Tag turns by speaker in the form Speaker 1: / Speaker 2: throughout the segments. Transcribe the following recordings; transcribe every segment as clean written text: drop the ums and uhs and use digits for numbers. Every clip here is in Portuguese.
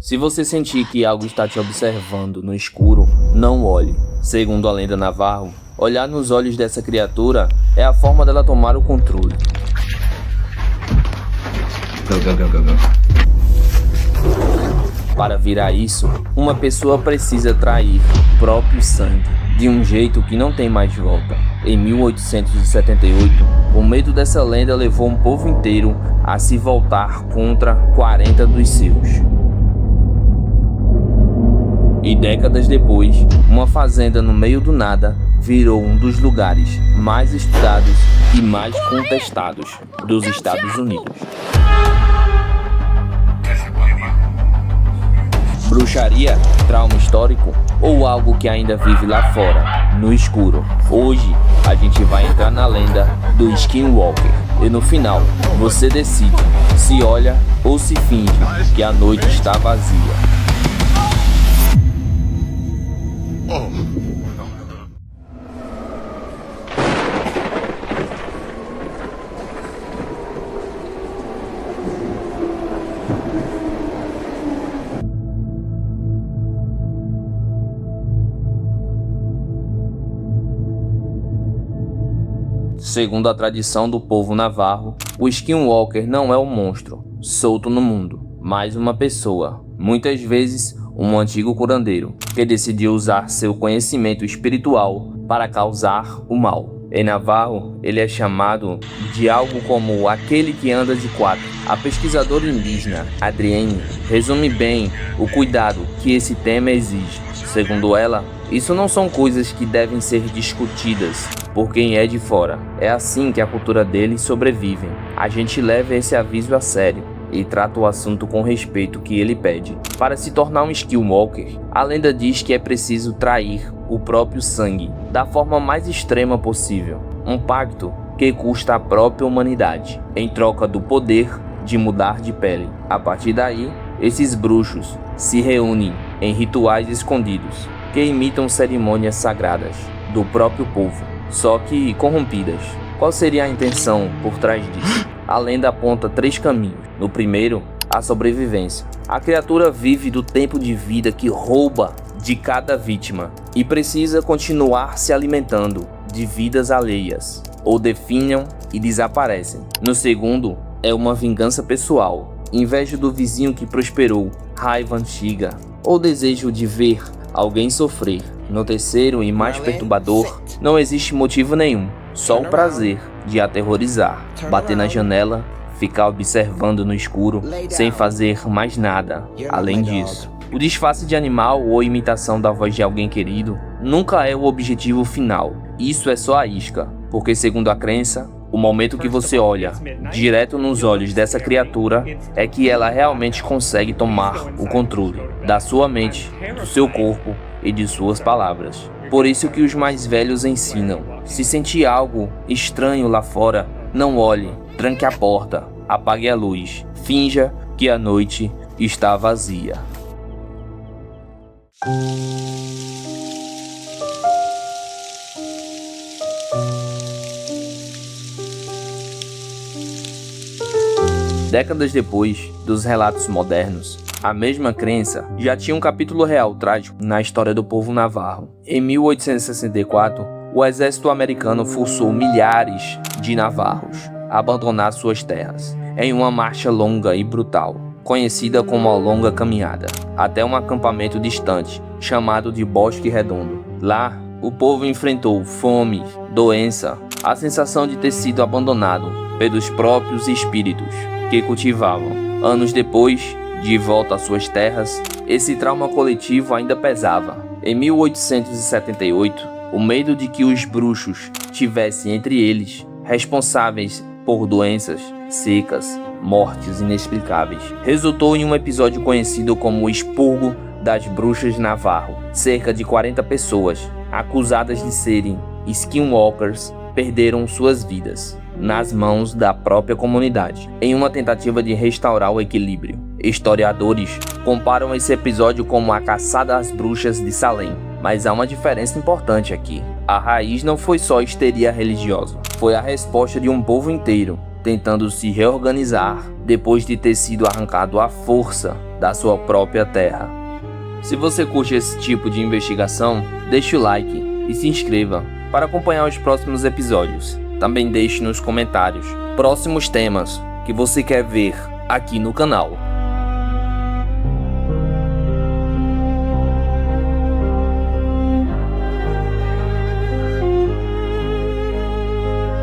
Speaker 1: Se você sentir que algo está te observando no escuro, não olhe. Segundo a lenda Navarro, olhar nos olhos dessa criatura é a forma dela tomar o controle. Para virar isso, uma pessoa precisa trair o próprio sangue, de um jeito que não tem mais volta. Em 1878, o medo dessa lenda levou um povo inteiro a se voltar contra 40 dos seus. E décadas depois, uma fazenda no meio do nada virou um dos lugares mais estudados e mais contestados dos Estados Unidos. Bruxaria, trauma histórico ou algo que ainda vive lá fora, no escuro? Hoje, a gente vai entrar na lenda do Skinwalker. E no final, você decide se olha ou se finge que a noite está vazia. Segundo a tradição do povo navarro, o Skinwalker não é um monstro solto no mundo, mas uma pessoa, muitas vezes um antigo curandeiro, que decidiu usar seu conhecimento espiritual para causar o mal. Em navarro, ele é chamado de algo como aquele que anda de quatro. A pesquisadora indígena Adrienne resume bem o cuidado que esse tema exige. Segundo ela, isso não são coisas que devem ser discutidas por quem é de fora. É assim que a cultura deles sobrevive. A gente leva esse aviso a sério e trata o assunto com respeito que ele pede. Para se tornar um Skinwalker, a lenda diz que é preciso trair o próprio sangue da forma mais extrema possível. Um pacto que custa a própria humanidade, em troca do poder de mudar de pele. A partir daí, esses bruxos se reúnem em rituais escondidos, que imitam cerimônias sagradas do próprio povo, só que corrompidas. Qual seria a intenção por trás disso? A lenda aponta 3 caminhos. No primeiro, a sobrevivência. A criatura vive do tempo de vida que rouba de cada vítima e precisa continuar se alimentando de vidas alheias, ou definham e desaparecem. No segundo, é uma vingança pessoal, inveja do vizinho que prosperou, raiva antiga, ou desejo de ver alguém sofrer. No terceiro e mais perturbador, não existe motivo nenhum, só o prazer de aterrorizar, bater na janela, ficar observando no escuro, sem fazer mais nada além disso. O disfarce de animal ou imitação da voz de alguém querido nunca é o objetivo final. Isso é só a isca, porque segundo a crença, o momento que você olha direto nos olhos dessa criatura é que ela realmente consegue tomar o controle da sua mente, do seu corpo e de suas palavras. Por isso que os mais velhos ensinam: se sentir algo estranho lá fora, não olhe, tranque a porta, apague a luz, finja que a noite está vazia. Décadas depois dos relatos modernos, a mesma crença já tinha um capítulo real trágico na história do povo navarro. Em 1864, o exército americano forçou milhares de navarros a abandonar suas terras, em uma marcha longa e brutal, conhecida como a Longa Caminhada, até um acampamento distante, chamado de Bosque Redondo. Lá, o povo enfrentou fome, doença, a sensação de ter sido abandonado pelos próprios espíritos que cultivavam. Anos depois, de volta às suas terras, esse trauma coletivo ainda pesava. Em 1878, o medo de que os bruxos tivessem entre eles responsáveis por doenças, secas, mortes inexplicáveis, resultou em um episódio conhecido como o Expurgo das Bruxas Navarro. Cerca de 40 pessoas, acusadas de serem Skinwalkers, perderam suas vidas nas mãos da própria comunidade, em uma tentativa de restaurar o equilíbrio. Historiadores comparam esse episódio como a caçada às bruxas de Salem, mas há uma diferença importante aqui. A raiz não foi só histeria religiosa, foi a resposta de um povo inteiro tentando se reorganizar depois de ter sido arrancado à força da sua própria terra. Se você curte esse tipo de investigação, deixe o like e se inscreva para acompanhar os próximos episódios. Também deixe nos comentários próximos temas que você quer ver aqui no canal.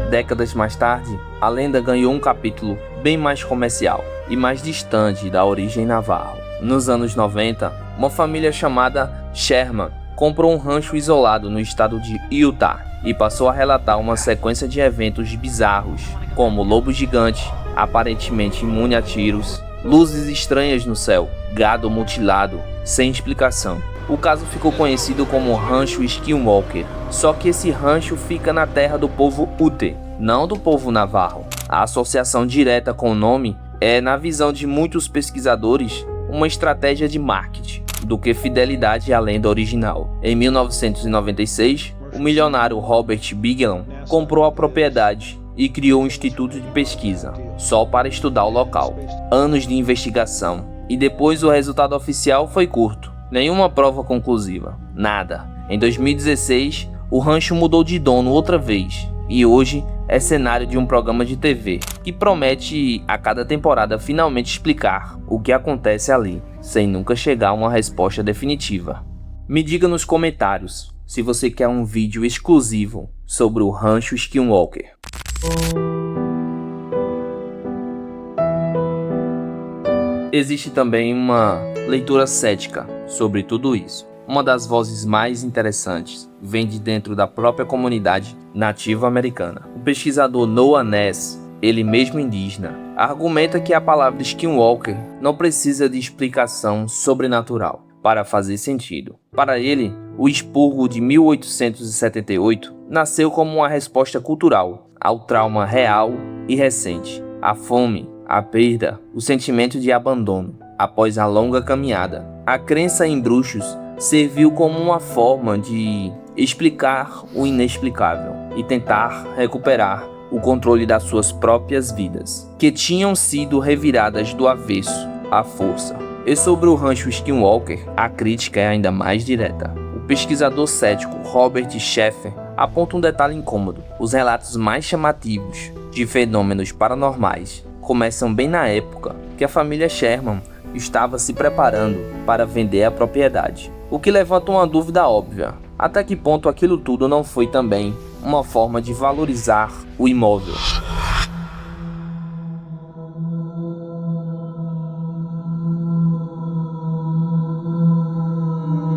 Speaker 1: Décadas mais tarde, a lenda ganhou um capítulo bem mais comercial e mais distante da origem navarro. Nos anos 90, uma família chamada Sherman comprou um rancho isolado no estado de Utah e passou a relatar uma sequência de eventos bizarros, como lobo gigante, aparentemente imune a tiros, luzes estranhas no céu, gado mutilado, sem explicação. O caso ficou conhecido como Rancho Skinwalker, só que esse rancho fica na terra do povo Ute, não do povo navarro. A associação direta com o nome é, na visão de muitos pesquisadores, uma estratégia de marketing, do que fidelidade à lenda original. Em 1996, o milionário Robert Bigelow comprou a propriedade e criou um instituto de pesquisa, só para estudar o local. Anos de investigação, e depois o resultado oficial foi curto. Nenhuma prova conclusiva, nada. Em 2016, o rancho mudou de dono outra vez, e hoje é cenário de um programa de TV, que promete a cada temporada finalmente explicar o que acontece ali, sem nunca chegar a uma resposta definitiva. Me diga nos comentários se você quer um vídeo exclusivo sobre o Rancho Skinwalker. Existe também uma leitura cética sobre tudo isso. Uma das vozes mais interessantes vem de dentro da própria comunidade nativa americana. O pesquisador Noah Ness, ele mesmo indígena, argumenta que a palavra Skinwalker não precisa de explicação sobrenatural para fazer sentido. Para ele, o expurgo de 1878 nasceu como uma resposta cultural ao trauma real e recente, a fome, a perda, o sentimento de abandono após a longa caminhada. A crença em bruxos serviu como uma forma de explicar o inexplicável e tentar recuperar o controle das suas próprias vidas, que tinham sido reviradas do avesso à força. E sobre o Rancho Skinwalker, a crítica é ainda mais direta. O pesquisador cético Robert Sheffer aponta um detalhe incômodo. Os relatos mais chamativos de fenômenos paranormais começam bem na época que a família Sherman estava se preparando para vender a propriedade, o que levanta uma dúvida óbvia: até que ponto aquilo tudo não foi também uma forma de valorizar o imóvel?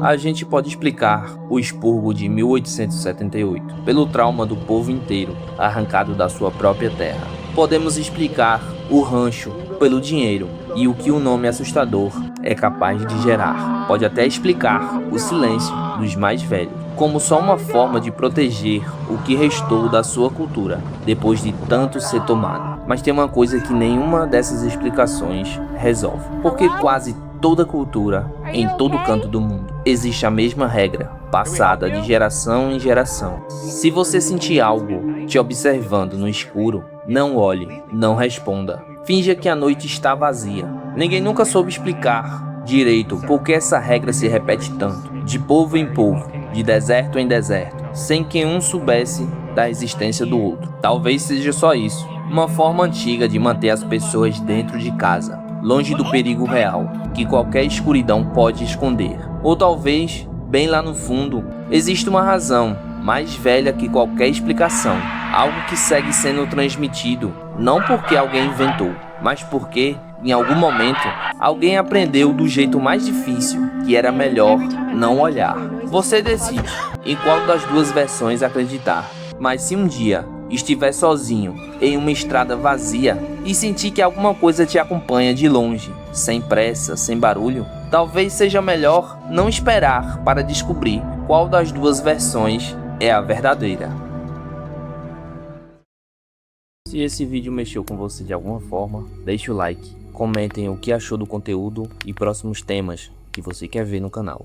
Speaker 1: A gente pode explicar o expurgo de 1878 pelo trauma do povo inteiro arrancado da sua própria terra. Podemos explicar o rancho pelo dinheiro e o que o nome assustador é capaz de gerar. Pode até explicar o silêncio dos mais velhos, como só uma forma de proteger o que restou da sua cultura depois de tanto ser tomado. Mas tem uma coisa que nenhuma dessas explicações resolve, porque quase toda cultura, em todo canto do mundo, existe a mesma regra, passada de geração em geração. Se você sentir algo te observando no escuro, não olhe, não responda. Finja que a noite está vazia. Ninguém nunca soube explicar direito por que essa regra se repete tanto, de povo em povo, de deserto em deserto, sem que um soubesse da existência do outro. Talvez seja só isso, uma forma antiga de manter as pessoas dentro de casa, longe do perigo real que qualquer escuridão pode esconder. Ou talvez, bem lá no fundo, existe uma razão mais velha que qualquer explicação, algo que segue sendo transmitido, não porque alguém inventou, mas porque, em algum momento, alguém aprendeu do jeito mais difícil que era melhor não olhar. Você decide em qual das duas versões acreditar, mas se um dia estiver sozinho em uma estrada vazia e sentir que alguma coisa te acompanha de longe, sem pressa, sem barulho, talvez seja melhor não esperar para descobrir qual das duas versões é a verdadeira. Se esse vídeo mexeu com você de alguma forma, deixe o like, comentem o que achou do conteúdo e próximos temas que você quer ver no canal.